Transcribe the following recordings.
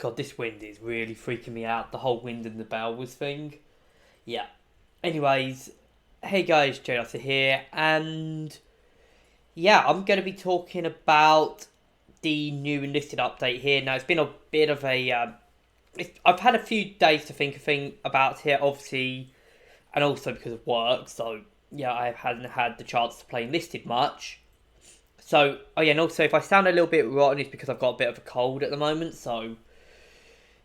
God, this wind is really freaking me out. The whole wind and the bells thing. Yeah. Anyways, hey guys, J here, and yeah, I'm going to be talking about the new Enlisted update here. Now, it's been a bit of a... I've had a few days to think about it, obviously, and also because of work, so yeah, I hadn't had the chance to play Enlisted much. So, oh yeah, and also if I sound a little bit rotten, it's because I've got a bit of a cold at the moment, so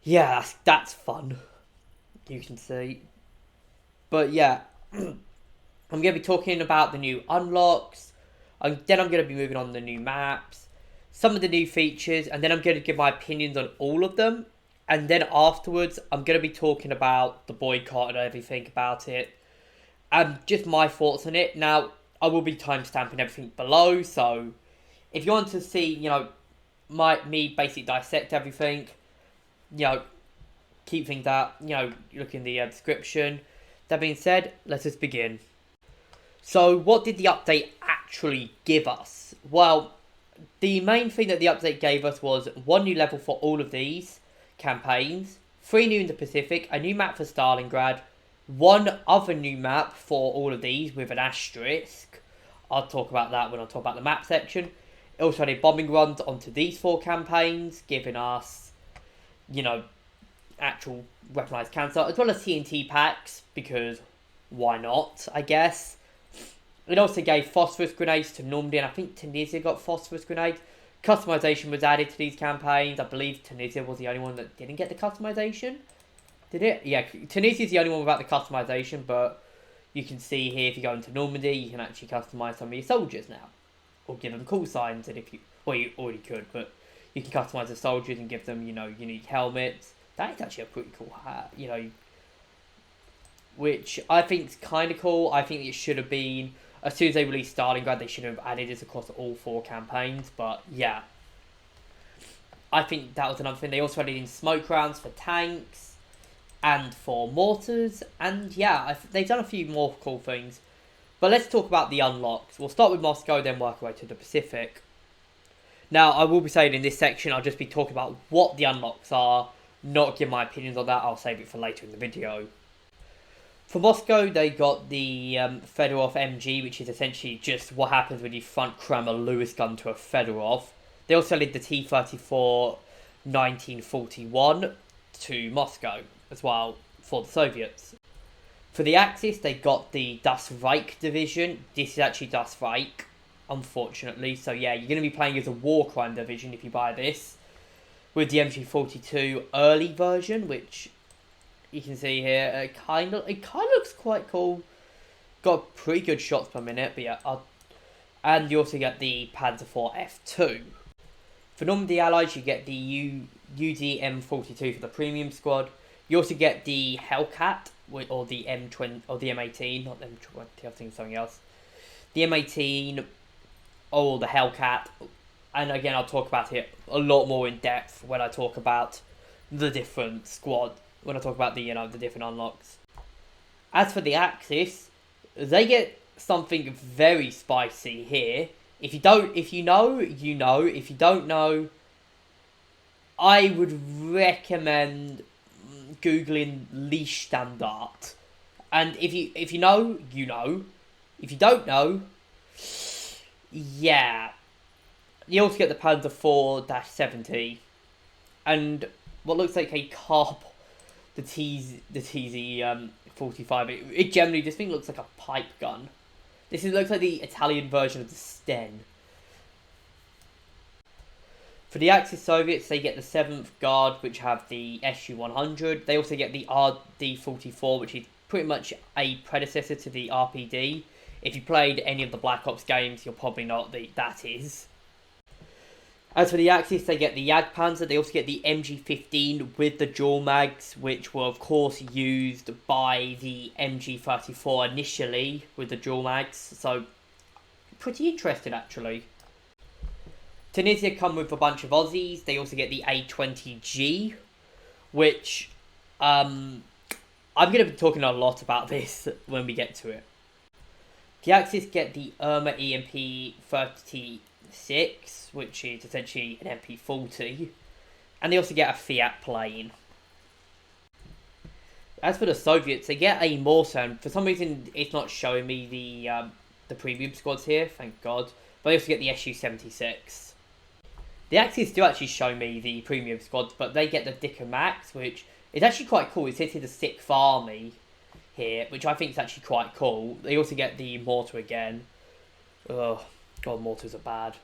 yeah, that's fun, you can see. But yeah, I'm going to be talking about the new unlocks, then I'm going to be moving on to the new maps, some of the new features, and then I'm going to give my opinions on all of them. And then afterwards, I'm going to be talking about the boycott and everything about it, and just my thoughts on it. Now, I will be timestamping everything below, so if you want to see, me basically dissect everything, keep things up, look in the description. That being said, let us begin. So, what did the update actually give us? Well, the main thing that the update gave us was one new level for all of these campaigns, 3 new in the Pacific, a new map for Stalingrad, one other new map for all of these with an asterisk. I'll talk about that when I talk about the map section. It also had a bombing runs onto these 4 campaigns, giving us, actual weaponized cancer, as well as TNT packs, because why not, I guess. It also gave phosphorus grenades to Normandy, and I think Tunisia got phosphorus grenades. Customization was added to these campaigns. I believe Tunisia was the only one that didn't get the customization. Did it? Yeah, Tunisia is the only one without the customization, but you can see here if you go into Normandy, you can actually customize some of your soldiers now. Or give them call signs, and if you... Well, you already could, but you can customize the soldiers and give them, unique helmets. That is actually a pretty cool hat, which I think is kind of cool. I think it should have been... As soon as they released Stalingrad, they should have added this across all 4 campaigns. But, yeah. I think that was another thing. They also added in smoke rounds for tanks and for mortars. And, yeah, they've done a few more cool things. But let's talk about the unlocks. We'll start with Moscow, then work our way to the Pacific. Now, I will be saying in this section, I'll just be talking about what the unlocks are. Not give my opinions on that. I'll save it for later in the video. For Moscow, they got the Fedorov MG, which is essentially just what happens when you front cram a Lewis gun to a Fedorov. They also did the T-34 1941 to Moscow as well for the Soviets. For the Axis, they got the Das Reich division. This is actually Das Reich, unfortunately. So yeah, you're going to be playing as a war crime division if you buy this. With the MG42 early version, which... you can see here, it kind of looks quite cool. Got pretty good shots per minute, but yeah. And you also get the Panzer IV F2. For Normandy Allies, you get the UD-M42 for the premium squad. You also get the Hellcat, or the M20, or the M18, not the M20. I think something else. The M18, or the Hellcat, and again, I'll talk about it a lot more in depth when I talk about the different squad. When I talk about the the different unlocks. As for the Axis, they get something very spicy here. If you know, you know. If you don't know, I would recommend googling Leash Standard. And if you know, you know. If you don't know, yeah. You also get the Panzer IV-70 and what looks like a carb. The TZ 45. It generally, this thing looks like a pipe gun. Looks like the Italian version of the Sten. For the Axis Soviets, they get the 7th Guard, which have the Su-100. They also get the RD-44, which is pretty much a predecessor to the RPD. If you played any of the Black Ops games, you'll probably know what that is. As for the Axis, they get the Jagdpanzer. They also get the MG15 with the dual mags, which were of course used by the MG34 initially with the dual mags. So, pretty interesting actually. Tunisia come with a bunch of Aussies. They also get the A20G, which I'm going to be talking a lot about this when we get to it. The Axis get the Irma EMP 36, which is essentially an MP40. And they also get a Fiat plane. As for the Soviets, they get a Morsan. For some reason, it's not showing me the premium squads here, thank God. But they also get the Su-76. The Axis do actually show me the premium squads, but they get the Dicker Max, which is actually quite cool. It's hitting the 6th Army here, which I think is actually quite cool. They also get the Mortar again. Oh, God, Mortars are bad.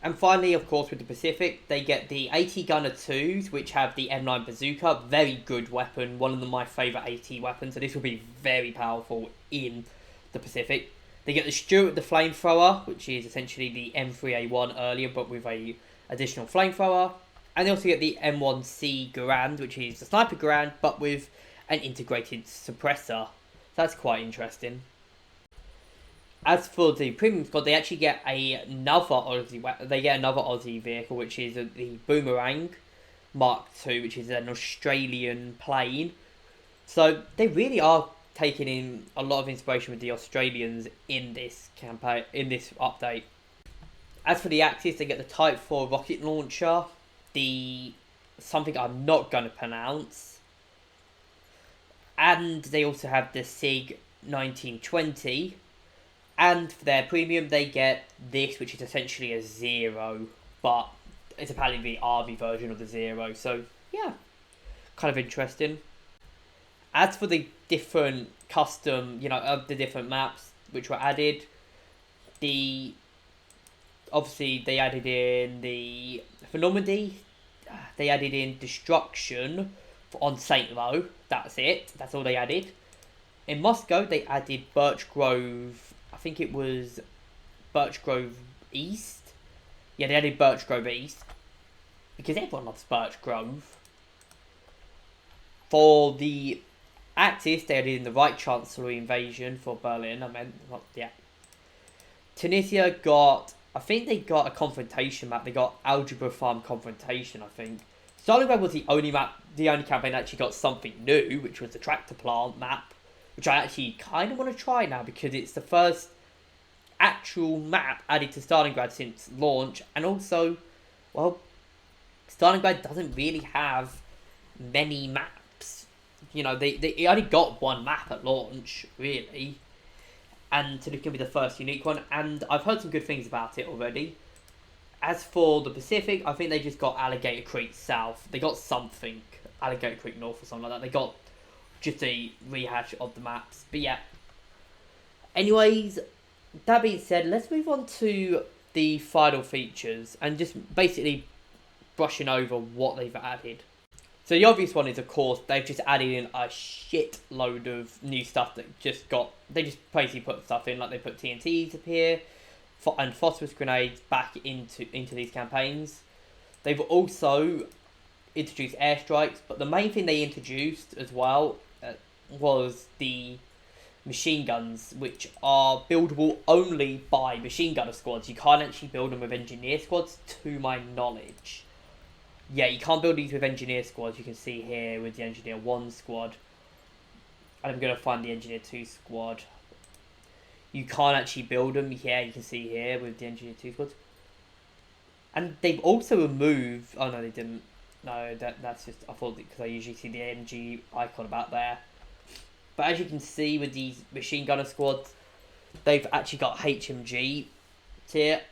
And finally, of course, with the Pacific, they get the AT Gunner 2s, which have the M9 Bazooka. Very good weapon. One of my favourite AT weapons. So this will be very powerful in the Pacific. They get the Stuart the Flamethrower, which is essentially the M3A1 earlier, but with a additional flamethrower. And they also get the M1C Garand, which is the Sniper Garand, but with an integrated suppressor. That's quite interesting. As for the premium squad, they actually get another Aussie vehicle, which is the Boomerang Mark II, which is an Australian plane. So they really are taking in a lot of inspiration with the Australians in this campaign, in this update. As for the Axis, they get the Type 4 rocket launcher, something I'm not going to pronounce, and they also have the SIG 1920. And for their premium, they get this, which is essentially a Zero, but it's apparently the Army version of the Zero. So, yeah, kind of interesting. As for the different custom, the different maps which were added, obviously they added in for Normandy, they added in Destruction on Saint Lo. That's it. That's all they added. In Moscow, they added Birch Grove. I think it was Birch Grove East. Yeah, they added Birch Grove East. Because everyone loves Birch Grove. For the Axis, they added in the Right Chancellery invasion for Berlin. Tunisia I think they got a confrontation map. They got Algebra Farm Confrontation, I think. Stalingrad was the only campaign that actually got something new, which was the Tractor Plant map, which I actually kind of want to try now because it's the first actual map added to Stalingrad since launch. And also, well, Stalingrad doesn't really have many maps. They only got one map at launch, really. And so this can be the first unique one. And I've heard some good things about it already. As for the Pacific, I think they just got Alligator Creek South. They got something. Alligator Creek North or something like that. They got just a rehash of the maps. But yeah. Anyways, that being said, let's move on to the final features. And just basically brushing over what they've added. So the obvious one is, of course, they've just added in a shit load of new stuff that they just basically put stuff in, like they put TNTs up here, and phosphorus grenades back into these campaigns. They've also introduced airstrikes, but the main thing they introduced as well was the machine guns, which are buildable only by machine gunner squads. You can't actually build them with engineer squads, to my knowledge. Yeah, you can't build these with engineer squads. You can see here with the engineer 1 squad. And I'm going to find the engineer 2 squad. You can't actually build them. Yeah, you can see here with the engineer 2 squads. And they've also removed... Oh, no, they didn't. No, that's just... I thought because I usually see the MG icon about there. But as you can see with these machine gunner squads, they've actually got HMG tier.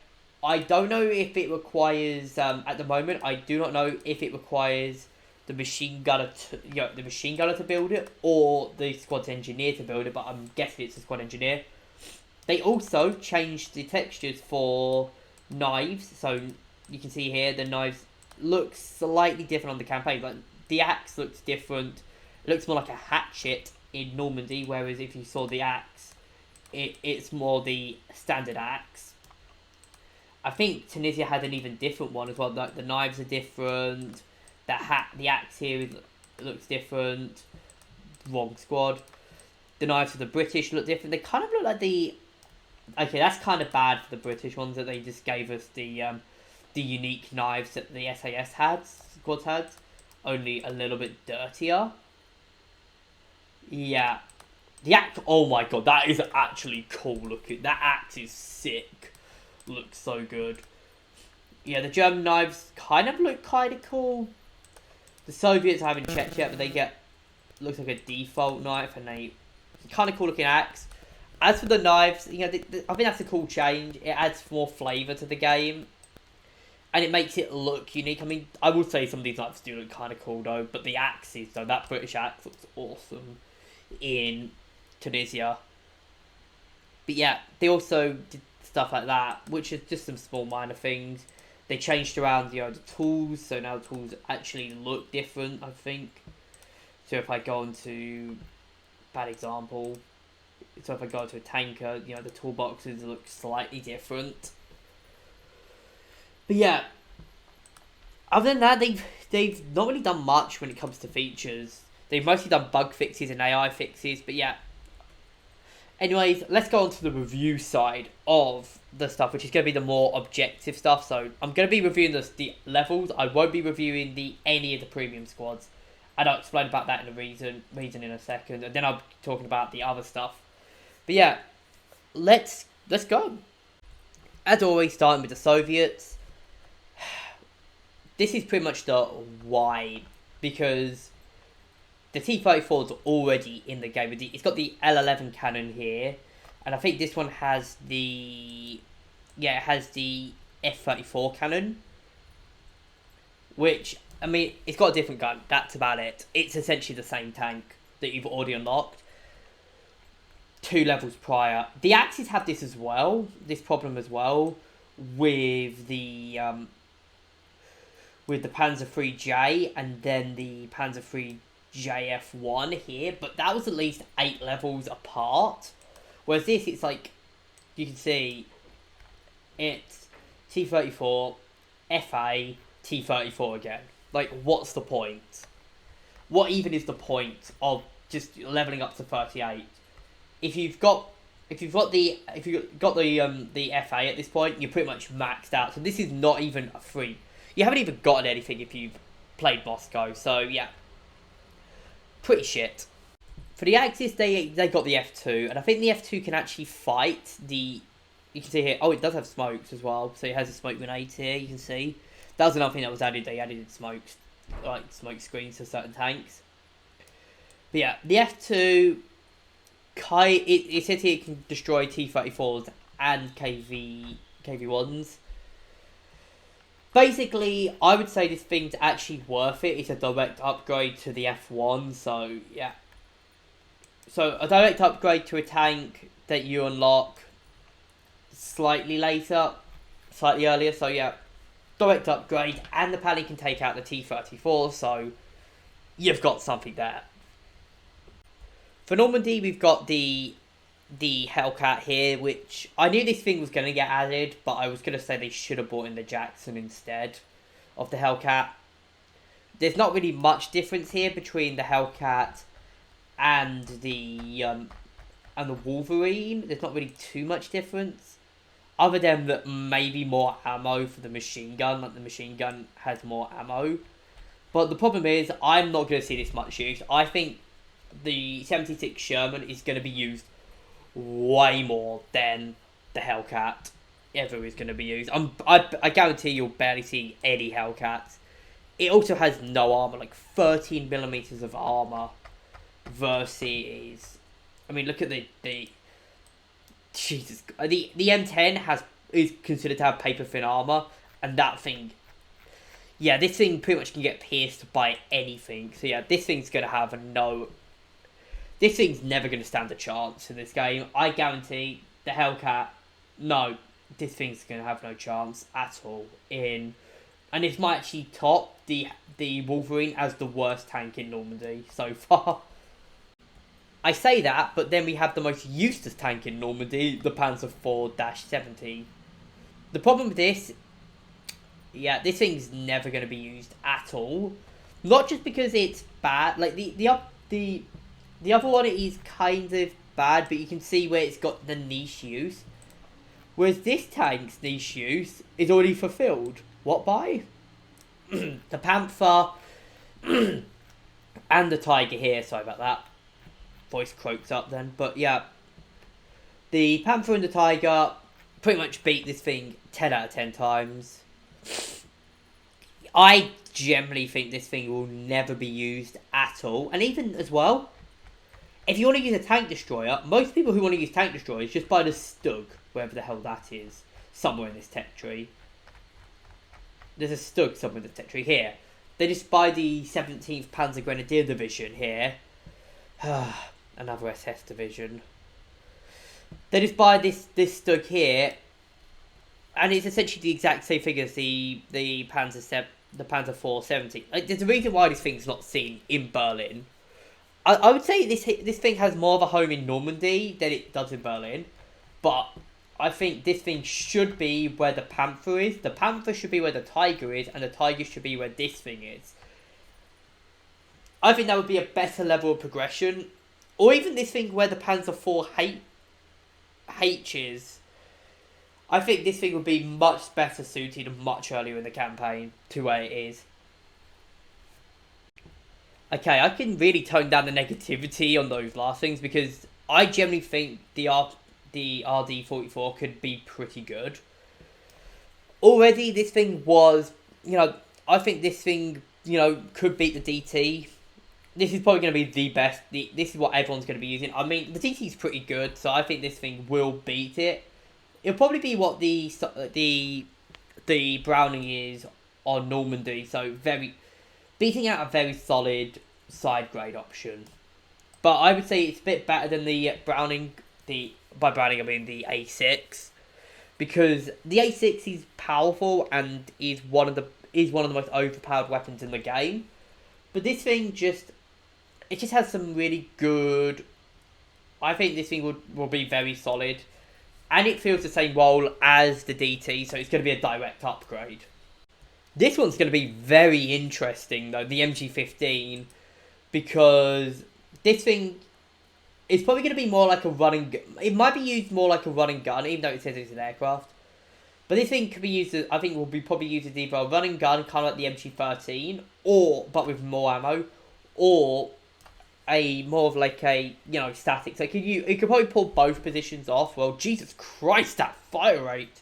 I don't know if it requires, at the moment, I do not know if it requires the machine gunner to build it or the squad's engineer to build it, but I'm guessing it's the squad engineer. They also changed the textures for knives, so you can see here the knives look slightly different on the campaign. Like the axe looks different. It looks more like a hatchet in Normandy, whereas if you saw the axe, it's more the standard axe. I think Tunisia had an even different one as well. Like the knives are different. The axe here looks different. Wrong squad. The knives for the British look different. They kind of look like the... Okay, that's kind of bad for the British ones that they just gave us the unique knives that the squads had. Only a little bit dirtier. Yeah. The axe... Oh my god, that is actually cool looking. That axe is sick. Looks so good. Yeah, the German knives kind of look kind of cool. The Soviets I haven't checked yet, but they get, looks like a default knife, and they kind of cool looking axe. As for the knives, I think that's a cool change. It adds more flavour to the game, and it makes it look unique. I mean, I would say some of these knives do look kind of cool though, but the axes, though, that British axe looks awesome in Tunisia. But yeah, they also did stuff like that, which is just some small minor things. They changed around, the tools, so now the tools actually look different, I think. So if I go on to, bad example, so if I go to a tanker, the toolboxes look slightly different. But yeah, other than that, they've not really done much when it comes to features. They've mostly done bug fixes and AI fixes, but yeah. Anyways, let's go on to the review side of the stuff, which is going to be the more objective stuff. So I'm going to be reviewing the levels. I won't be reviewing any of the premium squads. And I'll explain about that in a reason in a second. And then I'll be talking about the other stuff. But yeah, let's go. As always, starting with the Soviets. This is pretty much the why, because the T-34 is already in the game. It's got the L11 cannon here, and I think this one has the F-34 cannon, which, I mean, it's got a different gun. That's about it. It's essentially the same tank that you've already unlocked 2 levels prior. The Axis have this problem as well, with the Panzer III-J and then the Panzer III JF1 here, but that was at least 8 levels apart. Whereas this, it's like, you can see, it's T-34, FA, T-34 again. Like, what's the point? What even is the point of just leveling up to 38? If you've got the FA at this point, you're pretty much maxed out. So this is not even a free. You haven't even gotten anything if you've played Moscow. So yeah, pretty shit. For the Axis, they got the F2, and I think the F2 can actually fight the. You can see here. Oh, it does have smokes as well. So it has a smoke grenade here. You can see that was another thing that was added. They added smokes, like smoke screens to certain tanks. But yeah, the F2. It says here it can destroy T-34s and KV-1s. Basically, I would say this thing's actually worth it. It's a direct upgrade to the F1, so yeah. So a direct upgrade to a tank that you unlock slightly earlier, so yeah. Direct upgrade, and the Pally can take out the T-34, so you've got something there. For Normandy, we've got the Hellcat here, which I knew this thing was going to get added, but I was going to say they should have brought in the Jackson instead of the Hellcat. There's not really much difference here between the Hellcat and the Wolverine. There's not really too much difference, other than that maybe more ammo for the machine gun. Like the machine gun has more ammo, but the problem is I'm not going to see this much use. I think the 76 Sherman is going to be used way more than the Hellcat ever is going to be used. I guarantee you'll barely see any Hellcats. It also has no armor, like 13mm of armor versus. I mean, look at the Jesus. The M10 is considered to have paper thin armor, and that thing. Yeah, this thing pretty much can get pierced by anything. So yeah, this thing's going to have no. This thing's never going to stand a chance in this game. I guarantee the Hellcat, no, this thing's going to have no chance at all. And this might actually top the Wolverine as the worst tank in Normandy so far. I say that, but then we have the most useless tank in Normandy, the Panzer IV-70. The problem with this, yeah, this thing's never going to be used at all. Not just because it's bad, like the other one is kind of bad, but you can see where it's got the niche use. Whereas this tank's niche use is already fulfilled. What by? The Panther and the Tiger here. Sorry about that. Voice croaks up then. But yeah, the Panther and the Tiger pretty much beat this thing 10 out of 10 times. I generally think this thing will never be used at all. And even as well, if you want to use a tank destroyer, most people who want to use tank destroyers just buy the Stug, wherever the hell that is, somewhere in this tech tree. There's a Stug somewhere in the tech tree here. They just buy the 17th Panzer Grenadier Division here. Another SS division. They just buy this Stug here, and it's essentially the exact same thing as the Panzer 470. Like, there's a reason why this thing's not seen in Berlin. I would say this thing has more of a home in Normandy than it does in Berlin, but I think this thing should be where the Panther is. The Panther should be where the Tiger is, and the Tiger should be where this thing is. I think that would be a better level of progression. Or even this thing where the Panzer 4H is. I think this thing would be much better suited much earlier in the campaign to where it is. Okay, I can really tone down the negativity on those last things because I generally think the RD-44 could be pretty good. Already, this thing was, I think this thing, could beat the DT. This is probably going to be the best. This is what everyone's going to be using. I mean, the DT is pretty good, so I think this thing will beat it. It'll probably be what the Browning is on Normandy, so beating out a very solid side grade option. But I would say it's a bit better than the Browning. By Browning I mean the A6, because the A6 is powerful and is one of the most overpowered weapons in the game. But this thing just has some really good. I think this thing will be very solid, and it feels the same role as the DT, so it's going to be a direct upgrade. This one's going to be very interesting though, the MG15, because this thing is probably going to be more like a running. It might be used more like a running gun, even though it says it's an aircraft. But this thing could be used as, I think will be probably used as either a running gun, kind of like the MG13, but with more ammo, or a more of like a static. So it could probably pull both positions off. Well, Jesus Christ, that fire rate!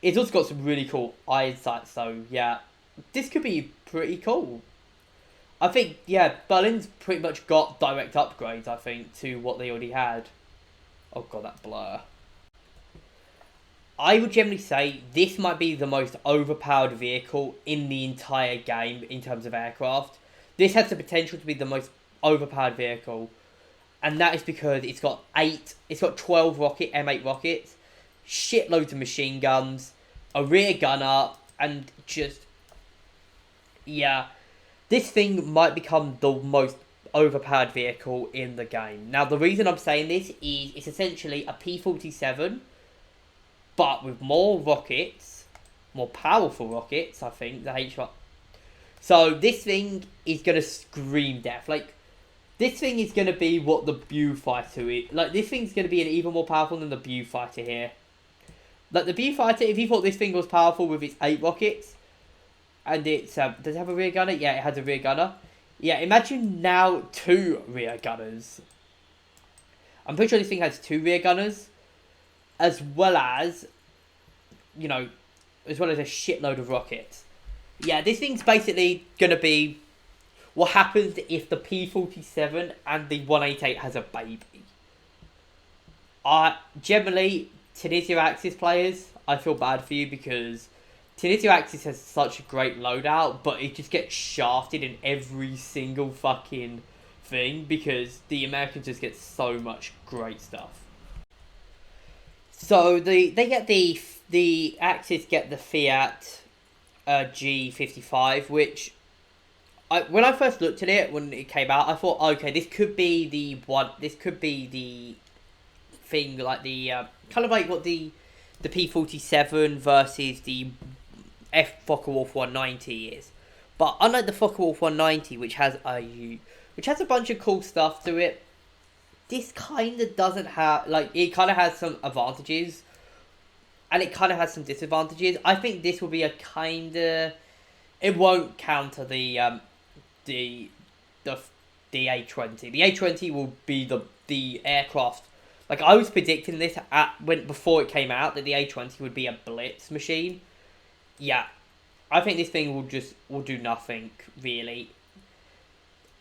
It's also got some really cool iron sights, so yeah, this could be pretty cool. I think, Berlin's pretty much got direct upgrades, I think, to what they already had. Oh god, that blur. I would generally say this might be the most overpowered vehicle in the entire game in terms of aircraft. This has the potential to be the most overpowered vehicle, and that is because it's got 12 M8 rockets, shitloads of machine guns, a rear gunner, and just, this thing might become the most overpowered vehicle in the game. Now, the reason I'm saying this is it's essentially a P-47, but with more rockets, more powerful rockets, I think, the H1. So, this thing is going to scream death. Like, this thing is going to be what the Beaufighter is. Like, this thing's going to be even more powerful than the Beaufighter here. Like, the Beaufighter, if you thought this thing was powerful with its 8 rockets, and it's, does it have a rear gunner? Yeah, it has a rear gunner. Yeah, imagine now 2 rear gunners. I'm pretty sure this thing has 2 rear gunners, as well as a shitload of rockets. Yeah, this thing's basically going to be what happens if the P-47 and the 188 has a baby. Generally, Tunisia Axis players, I feel bad for you because Tunisia Axis has such a great loadout, but it just gets shafted in every single fucking thing because the Americans just get so much great stuff. So the Axis get the Fiat G55, which when I first looked at it when it came out, I thought, okay, this could be the thing like the kind of like what the P-47 versus the Focke-Wulf 190 is. But unlike the Focke-Wulf 190, which has a bunch of cool stuff to it, this kind of doesn't have, it kind of has some advantages, and it kind of has some disadvantages. I think this will be it won't counter the A20. The A20 will be the aircraft. Like, I was predicting this before it came out, that the A20 would be a blitz machine. yeah, I think this thing will do nothing really.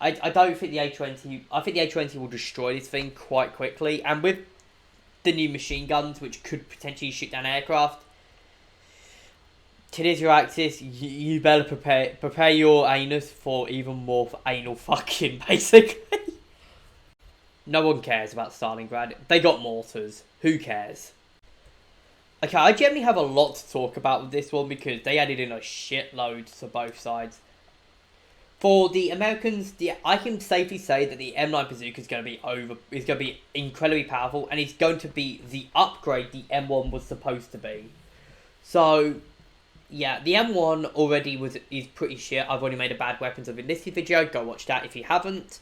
I don't think the A20. I think the A20 will destroy this thing quite quickly, and with the new machine guns, which could potentially shoot down aircraft. Today's your Axis, you better prepare your anus for even more anal fucking, basically. No one cares about Stalingrad. They got mortars. Who cares? Okay, I generally have a lot to talk about with this one because they added in a shitload to both sides. For the Americans, I can safely say that the M9 bazooka is going to be incredibly powerful, and it's going to be the upgrade the M1 was supposed to be. So, yeah, the M1 already is pretty shit. I've already made a bad weapons of Enlisted video. Go watch that if you haven't,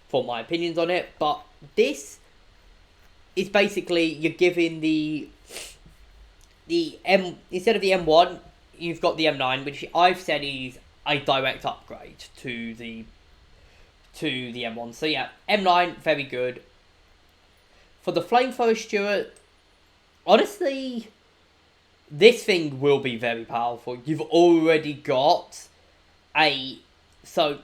for my opinions on it. But this is basically, you're giving instead of the M1, you've got the M9, which I've said is a direct upgrade to the M1. So yeah, M9, very good. For the Flamethrower Stuart, honestly, this thing will be very powerful. You've already got so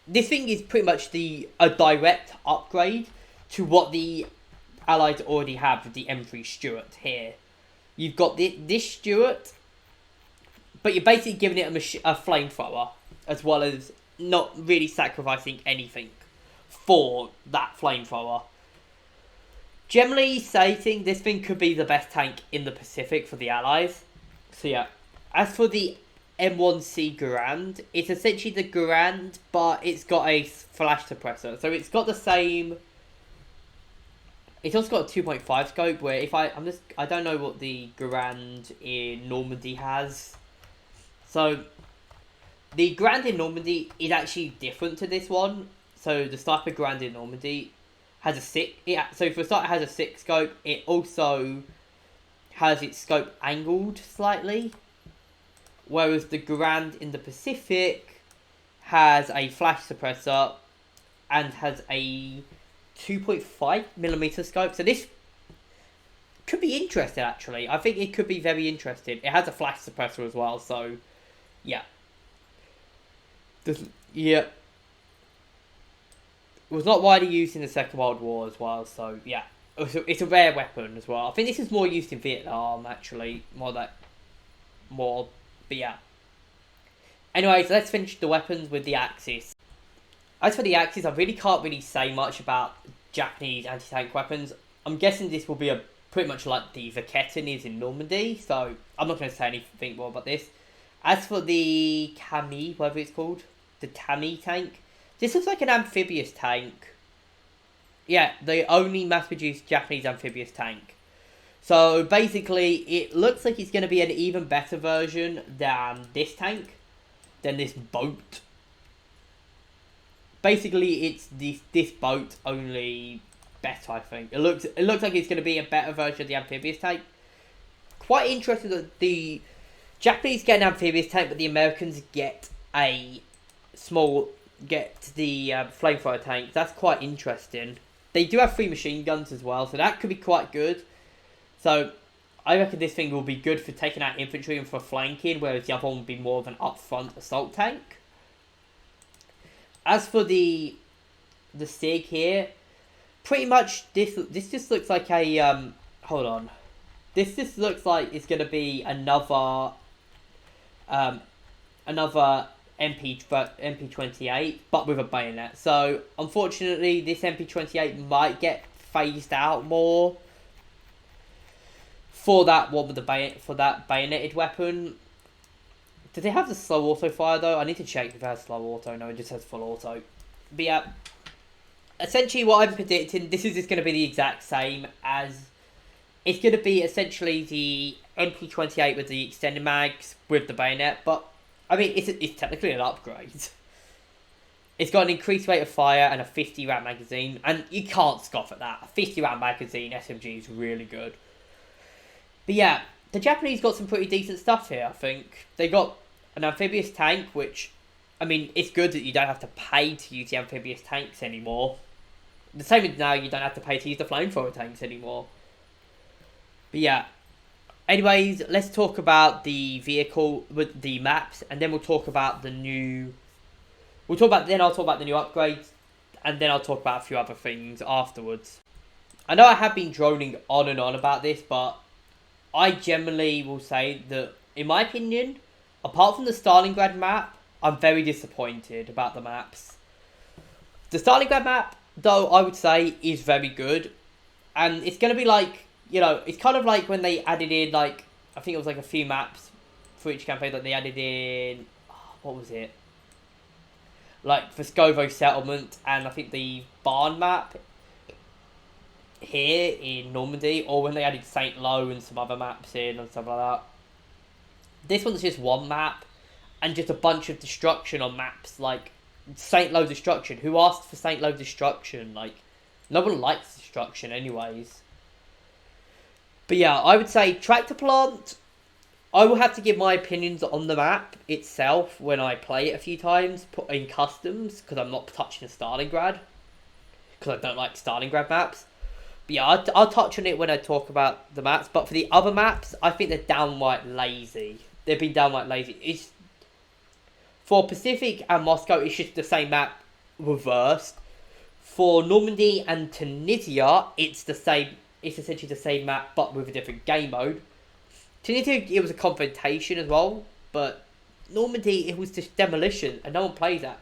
this thing is pretty much a direct upgrade to what the Allies already have with the M3 Stuart here. You've got this Stuart, but you're basically giving it a flamethrower, as well as not really sacrificing anything for that flamethrower. Generally stating, this thing could be the best tank in the Pacific for the Allies. So yeah, as for the M1C Garand, it's essentially the Garand, but it's got a flash suppressor. So it's got the same. It's also got a 2.5 scope. Where I don't know what the Garand in Normandy has. So the Garand in Normandy is actually different to this one. So the Sniper Garand in Normandy has a 6. So for a start, it has a 6 scope. It also has its scope angled slightly. Whereas the Garand in the Pacific has a flash suppressor and has a 2.5mm scope. So this could be interesting, actually. I think it could be very interesting. It has a flash suppressor as well, so yeah. Yeah. It was not widely used in the Second World War as well, so yeah. It's a rare weapon as well. I think this is more used in Vietnam, actually. But yeah. Anyways, let's finish the weapons with the Axis. As for the Axis, I really can't say much about Japanese anti-tank weapons. I'm guessing this will be pretty much like the Boycott is in Normandy, so I'm not going to say anything more about this. As for the Kami, whatever it's called, the Tami tank, this looks like an amphibious tank. Yeah, the only mass-produced Japanese amphibious tank. So basically, it looks like it's going to be an even better version than this tank, than this boat. Basically, it's this boat, only better, I think. It looks like it's going to be a better version of the amphibious tank. Quite interested that the Japanese get an amphibious tank, but the Americans get the flamethrower tank. That's quite interesting. They do have 3 machine guns as well, so that could be quite good. So I reckon this thing will be good for taking out infantry and for flanking, whereas the other one will be more of an upfront assault tank. As for the SIG here, pretty much this just looks like a hold on. This just looks like it's gonna be another MP28, but with a bayonet. So unfortunately, this MP28 might get phased out more for that one with the bayoneted weapon. Do they have the slow auto fire though? I need to check if it has slow auto. No, it just has full auto. But yeah, essentially what I'm predicting, this is just going to be the exact same as. It's going to be essentially the MP28 with the extended mags with the bayonet, but I mean it's technically an upgrade. It's got an increased rate of fire and a 50 round magazine, and you can't scoff at that. A 50 round magazine SMG is really good. But yeah, the Japanese got some pretty decent stuff here, I think. They got an amphibious tank, which, I mean, it's good that you don't have to pay to use the amphibious tanks anymore. The same as now, you don't have to pay to use the flamethrower tanks anymore. But yeah, Anyways, let's talk about the vehicle with the maps, and then we'll talk about the new. I'll talk about the new upgrades, and then I'll talk about a few other things afterwards. I know I have been droning on and on about this, but I generally will say that, in my opinion, apart from the Stalingrad map, I'm very disappointed about the maps. The Stalingrad map, though, I would say is very good, and it's going to be like, it's kind of like when they added in, like, I think it was like a few maps for each campaign that they added in, what was it? Like Vescovo Settlement, and I think the barn map here in Normandy, or when they added St. Lo and some other maps in and stuff like that. This one's just one map, and just a bunch of destruction on maps, like St. Lo Destruction. Who asked for St. Lo Destruction? Like, no one likes destruction anyways. But yeah, I would say Tractor Plant, I will have to give my opinions on the map itself when I play it a few times, put in customs, because I'm not touching the Stalingrad, because I don't like Stalingrad maps. But yeah, I'll touch on it when I talk about the maps. But for the other maps, I think they're downright lazy. They've been downright lazy. It's for Pacific and Moscow, it's just the same map reversed. For Normandy and Tunisia, it's the same. It's essentially the same map, but with a different game mode. Tunisia, it was a confrontation as well, but Normandy, it was just demolition, and no one plays that.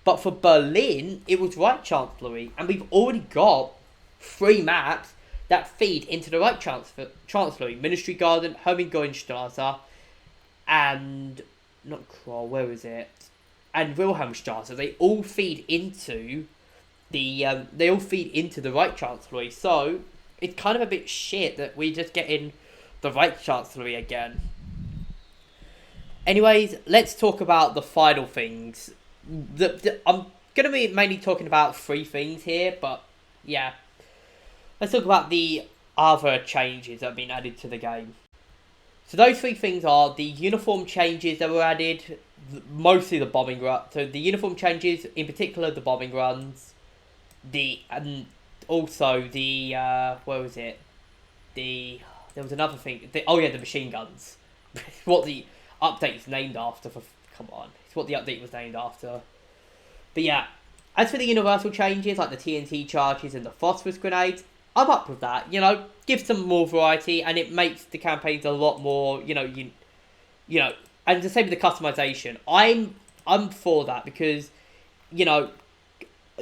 But for Berlin, it was right chancellery, and we've already got 3 maps that feed into the right chancellery. Ministry Garden, Hermingoenstrasse, and not Kroll, where is it? And Wilhelmstrasse. They all feed into the right chancellery. So it's kind of a bit shit that we just get in the right chancellery again. Anyways, let's talk about the final things. I'm going to be mainly talking about 3 things here, but yeah. Let's talk about the other changes that have been added to the game. So those 3 things are the uniform changes that were added, mostly the bombing run. So the uniform changes, in particular the bombing runs, and also the where was it? There was another thing. The machine guns. It's what the update is named after. Come on, it's what the update was named after. But yeah, as for the universal changes like the TNT charges and the phosphorus grenades, I'm up with that. Gives some more variety, and it makes the campaigns a lot more. And the same with the customization. I'm for that because,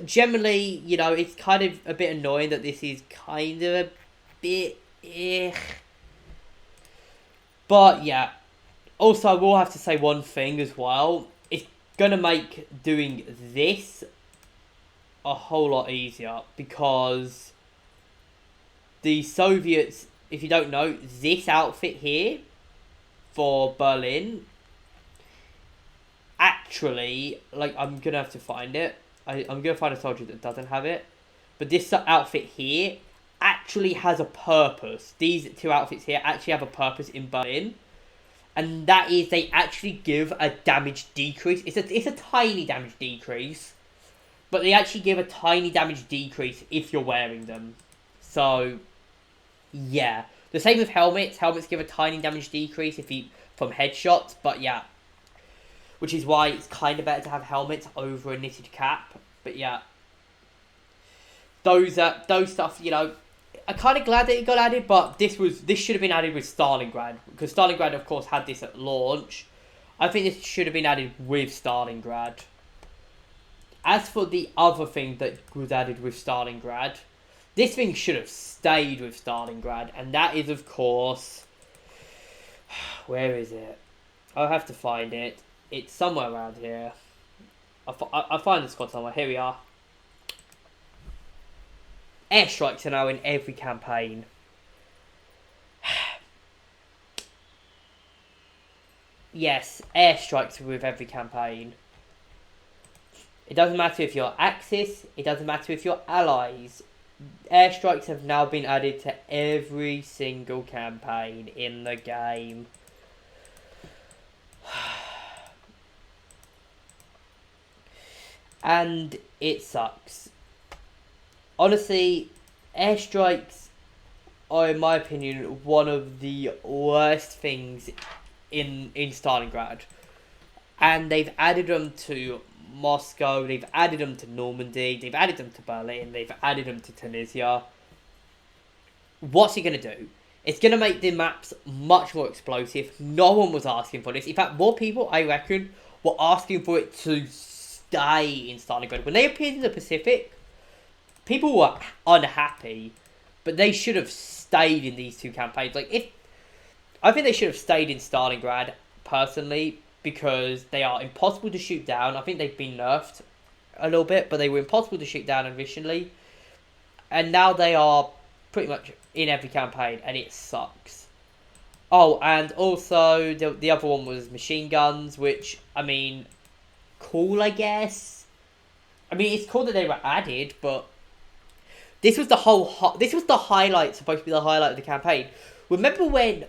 generally, it's kind of a bit annoying that this is kind of a bit. But yeah, also I will have to say one thing as well. It's gonna make doing this a whole lot easier because the Soviets, if you don't know, this outfit here for Berlin, actually, like, I'm gonna have to find it. I'm gonna find a soldier that doesn't have it, but this outfit here actually has a purpose. These 2 outfits here actually have a purpose in Berlin, and that is they actually give a damage decrease. It's a tiny damage decrease, but they actually give a tiny damage decrease if you're wearing them. So yeah, the same with helmets. Helmets give a tiny damage decrease from headshots, but yeah, which is why it's kind of better to have helmets over a knitted cap. But yeah, those stuff, I'm kind of glad that it got added, but this should have been added with Stalingrad, because Stalingrad, of course, had this at launch. I think this should have been added with Stalingrad. As for the other thing that was added with Stalingrad, this thing should have stayed with Stalingrad, and that is, of course, where is it? I'll have to find it. It's somewhere around here. I'll find the squad somewhere. Here we are. Airstrikes are now in every campaign. Yes, airstrikes are with every campaign. It doesn't matter if you're Axis, it doesn't matter if you're Allies. Airstrikes have now been added to every single campaign in the game. And it sucks. Honestly, airstrikes in my opinion, one of the worst things in Stalingrad. And they've added them to Moscow, they've added them to Normandy, they've added them to Berlin, they've added them to Tunisia. What's it going to do? It's going to make the maps much more explosive. No one was asking for this. In fact, more people, I reckon, were asking for it to stay in Stalingrad. When they appeared in the Pacific, people were unhappy, but they should have stayed in these two campaigns. I think they should have stayed in Stalingrad, personally, because they are impossible to shoot down. I think they've been nerfed a little bit, but they were impossible to shoot down originally. And now they are pretty much in every campaign, and it sucks. Oh, and also, the other one was machine guns, which, I mean, cool, I guess. I mean, it's cool that they were added, but this was the highlight, supposed to be the highlight of the campaign. Remember when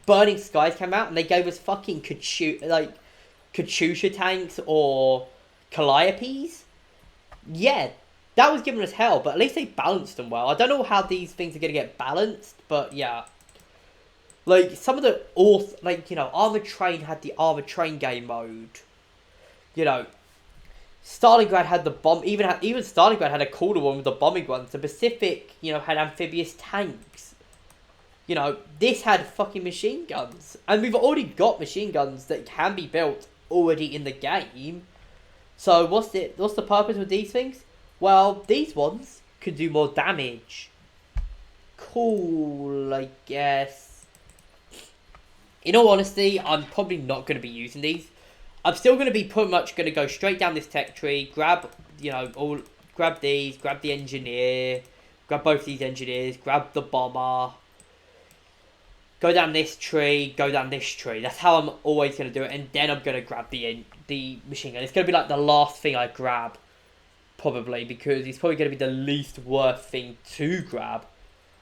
Burning Skies came out and they gave us fucking Katyusha tanks or Calliopes? Yeah, that was giving us hell, but at least they balanced them well. I don't know how these things are going to get balanced, but yeah. Like, some of the Armored Train had the Armored Train game mode. You know, Stalingrad had the bomb, even Stalingrad had a cooler one with the bombing ones. The Pacific, had amphibious tanks. This had fucking machine guns. And we've already got machine guns that can be built already in the game. So what's the purpose with these things? Well, these ones can do more damage. Cool, I guess. In all honesty, I'm probably not going to be using these. I'm still going to be pretty much going to go straight down this tech tree, grab these, grab the engineer, grab both these engineers, grab the bomber, go down this tree, go down this tree. That's how I'm always going to do it, and then I'm going to grab the machine gun. It's going to be like the last thing I grab, probably, because it's probably going to be the least worth thing to grab.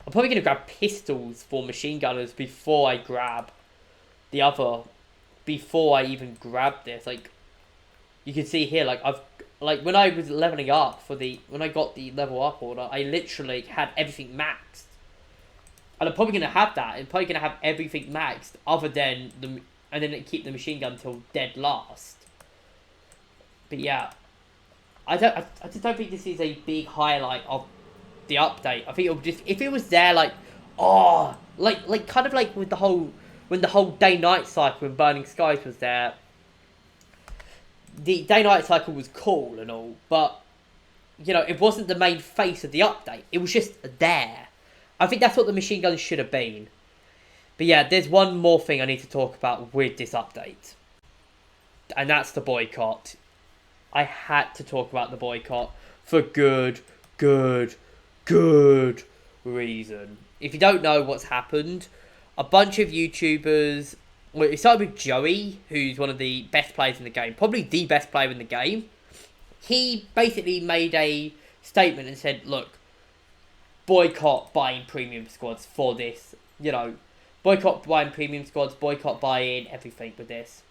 I'm probably going to grab pistols for machine gunners before I grab the other, before I even grab this. Like, you can see here, when I was leveling up when I got the level up order, I literally had everything maxed. And I'm probably going to have that. I'm probably going to have everything maxed, other than and then keep the machine gun till dead last. But yeah, I just don't think this is a big highlight of the update. I think it would just, if it was there, kind of like with the whole, when the whole day-night cycle in Burning Skies was there. The day-night cycle was cool and all, but it wasn't the main face of the update. It was just there. I think that's what the machine guns should have been. But yeah, there's one more thing I need to talk about with this update. And that's the boycott. I had to talk about the boycott for good reason. If you don't know what's happened, a bunch of YouTubers... Well, it started with Joey, who's one of the best players in the game. Probably the best player in the game. He basically made a statement and said, look, boycott buying premium squads for this. Boycott buying premium squads, boycott buying everything with this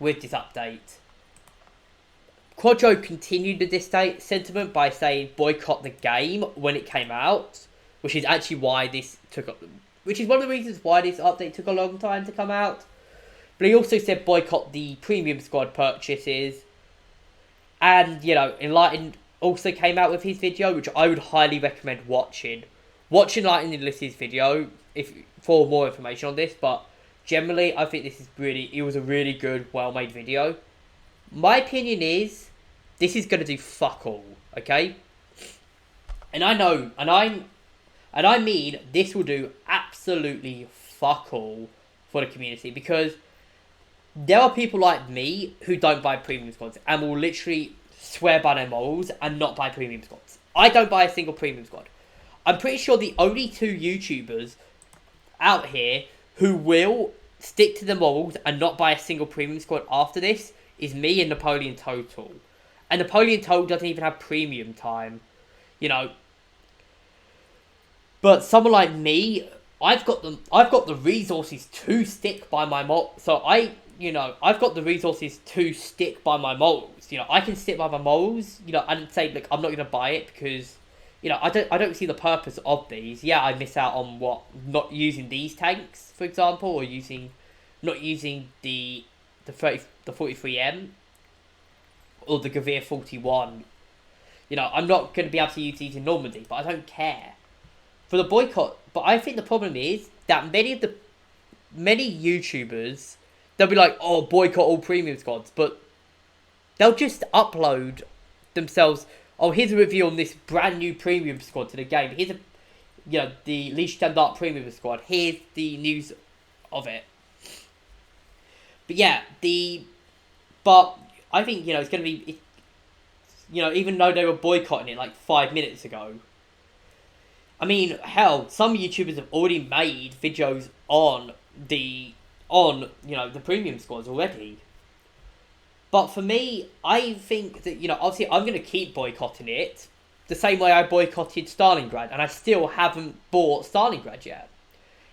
update. Quadro continued with this sentiment by saying boycott the game when it came out, which is actually why this which is one of the reasons why this update took a long time to come out. But he also said boycott the premium squad purchases. And, Enlightened also came out with his video, which I would highly recommend watching. Watch Enlightened Enlisted's video for more information on this, but generally, I think it was a really good, well-made video. My opinion is, this is going to do fuck all, okay? And I know, and I mean, this will do absolutely fuck all for the community, because there are people like me who don't buy premium squads and will literally swear by their morals and not buy premium squads. I don't buy a single premium squad. I'm pretty sure the only two YouTubers out here who will stick to the morals and not buy a single premium squad after this is me and Napoleon Total. And Napoleon Total doesn't even have premium time. But someone like me, I've got the resources to stick by my morals. So I've got the resources to stick by my morals. I can stick by my morals. I'd say, I'm not going to buy it because, I don't see the purpose of these. Yeah, I miss out on not using these tanks, for example, or not using the 43M or the Gavir 41. I'm not going to be able to use these in Normandy, but I don't care for the boycott. But I think the problem is that many YouTubers, they'll be like, oh, boycott all premium squads, but they'll just upload themselves. Oh, here's a review on this brand new premium squad to the game. Here's the Leash Standard premium squad. Here's the news of it. But yeah, but I think it's going to be, even though they were boycotting it like 5 minutes ago. I mean, hell, some YouTubers have already made videos on the premium squads already. But for me, I think that, obviously I'm going to keep boycotting it the same way I boycotted Stalingrad, and I still haven't bought Stalingrad yet.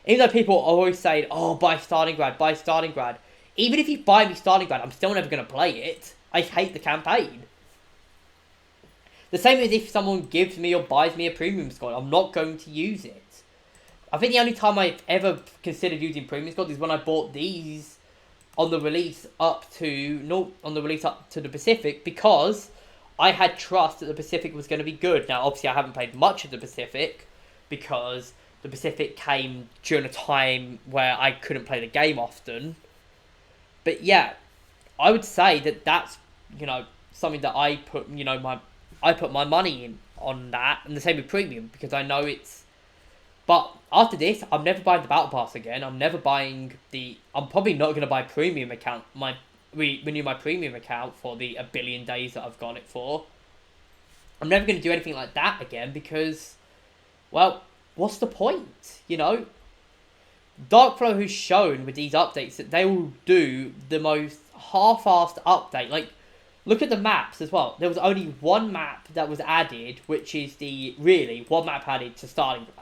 Even though people are always saying, oh, buy Stalingrad, buy Stalingrad. Even if you buy me Stalingrad, I'm still never going to play it. I hate the campaign. The same as if someone gives me or buys me a premium squad, I'm not going to use it. I think the only time I've ever considered using premium squads is when I bought these on the release up to the Pacific, because I had trust that the Pacific was going to be good. Now, obviously, I haven't played much of the Pacific because the Pacific came during a time where I couldn't play the game often. But yeah, I would say that that's something that I put my money in on that, and the same with premium, because I know it's. But after this, I'm never buying the Battle Pass again. I'm probably not going to buy premium account. Renew my premium account for the 1 billion days that I've got it for. I'm never going to do anything like that again because, well, what's the point? Darkflow has shown with these updates that they will do the most half-assed update. Like, look at the maps as well. There was only one map that was added, which is one map added to Stalingrad.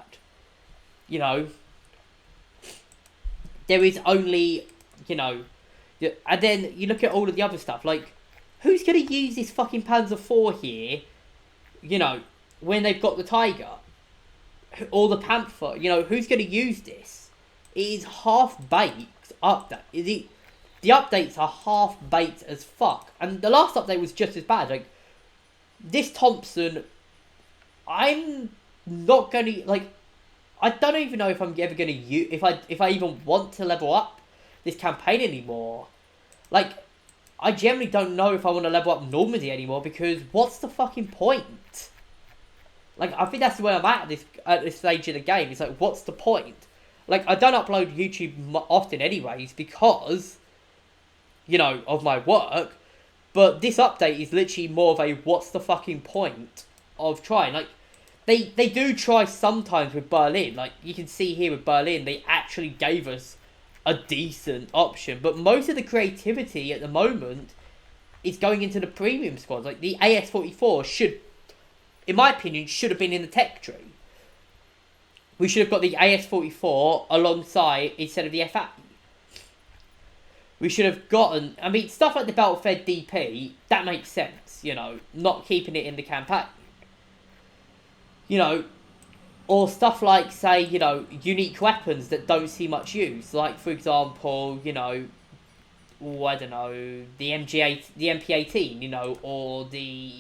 There is only, and then you look at all of the other stuff, like, who's going to use this fucking Panzer IV here, when they've got the Tiger, or the Panther, who's going to use this? It is half-baked update. The updates are half-baked as fuck, and the last update was just as bad. Like, this Thompson, I'm not going to, like, I don't even know if I'm ever going to use, if I even want to level up this campaign anymore. Like, I generally don't know if I want to level up Normandy anymore, because what's the fucking point? Like, I think that's where I'm at this stage of the game. It's like, what's the point? Like, I don't upload YouTube often anyways because, of my work. But this update is literally more of a what's the fucking point of trying. Like, they do try sometimes with Berlin. Like, you can see here with Berlin, they actually gave us a decent option. But most of the creativity at the moment is going into the premium squads. Like, the AS-44 should, in my opinion, should have been in the tech tree. We should have got the AS-44 alongside instead of the FA. We should have gotten, I mean, stuff like the Belt-Fed DP, that makes sense, not keeping it in the campaign. Or stuff like, say, unique weapons that don't see much use. Like, for example, I don't know, the MP18, or the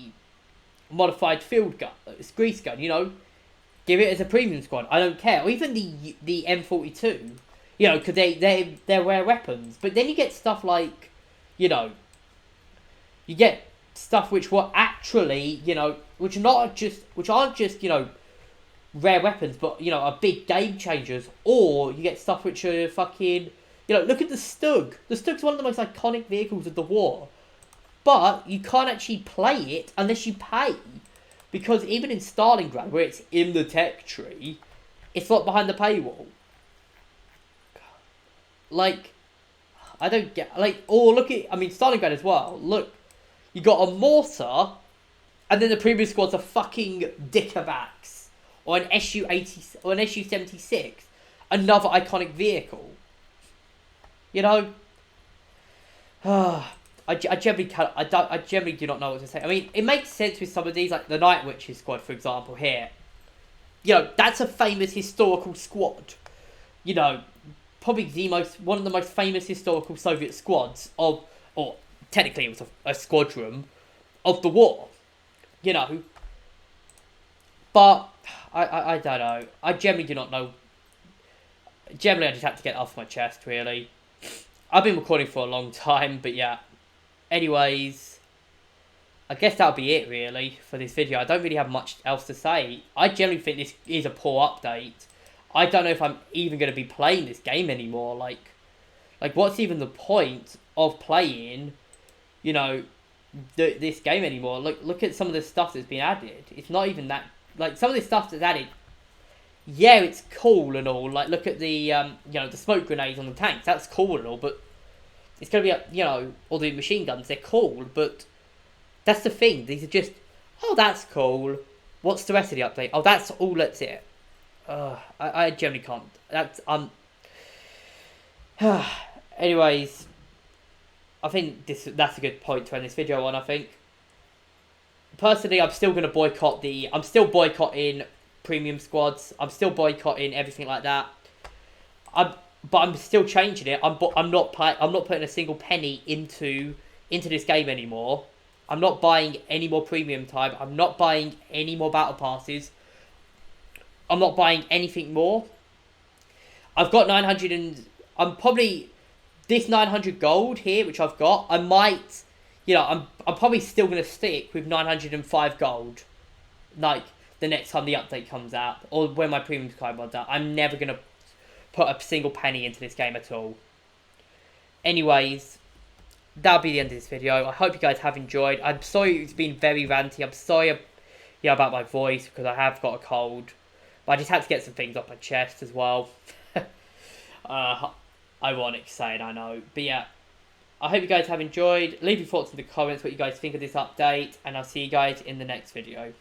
modified field gun, grease gun, Give it as a premium squad. I don't care. Or even the M42, because they're rare weapons. But then you get stuff like, you get stuff which were actually, which aren't just, rare weapons, but, are big game changers. Or you get stuff which are fucking, look at the Stug. The Stug's one of the most iconic vehicles of the war. But you can't actually play it unless you pay. Because even in Stalingrad, where it's in the tech tree, it's not behind the paywall. Like, I don't get, like, or look at, I mean, Stalingrad as well. Look, you got a mortar, and then the previous squad's a fucking Dickervax, or an SU-80, or an SU-76, another iconic vehicle. I generally can't, I generally do not know what to say. I mean, it makes sense with some of these, like the Night Witches squad, for example. Here, that's a famous historical squad. Probably one of the most famous historical Soviet squads or technically it was a squadron of the war. But I don't know. I generally do not know. Generally, I just had to get it off my chest. Really, I've been recording for a long time, but yeah. Anyways, I guess that'll be it really for this video. I don't really have much else to say. I generally think this is a poor update. I don't know if I'm even going to be playing this game anymore. Like what's even the point of playing, this game anymore? Look at some of the stuff that's been added. It's not even that. Like, some of this stuff that's added, yeah, it's cool and all. Like, look at the, the smoke grenades on the tanks. That's cool and all, but it's going to be, all the machine guns. They're cool, but that's the thing. These are just, oh, that's cool. What's the rest of the update? Oh, that's all. That's it. I generally can't. That's Anyways, I think that's a good point to end this video on. I think personally, I'm still gonna boycott I'm still boycotting premium squads. I'm still boycotting everything like that. But I'm still changing it. I'm not putting a single penny into this game anymore. I'm not buying any more premium time. I'm not buying any more battle passes. I'm not buying anything more. I've got 900 and I'm probably this 900 gold here, which I've got. I might, I'm probably still gonna stick with 905 gold, like the next time the update comes out or when my premium card runs out. I'm never gonna put a single penny into this game at all. Anyways, that'll be the end of this video. I hope you guys have enjoyed. I'm sorry it's been very ranty. I'm sorry, about my voice because I have got a cold. But I just had to get some things off my chest as well. Ironic saying, I know. But yeah, I hope you guys have enjoyed. Leave your thoughts in the comments, what you guys think of this update. And I'll see you guys in the next video.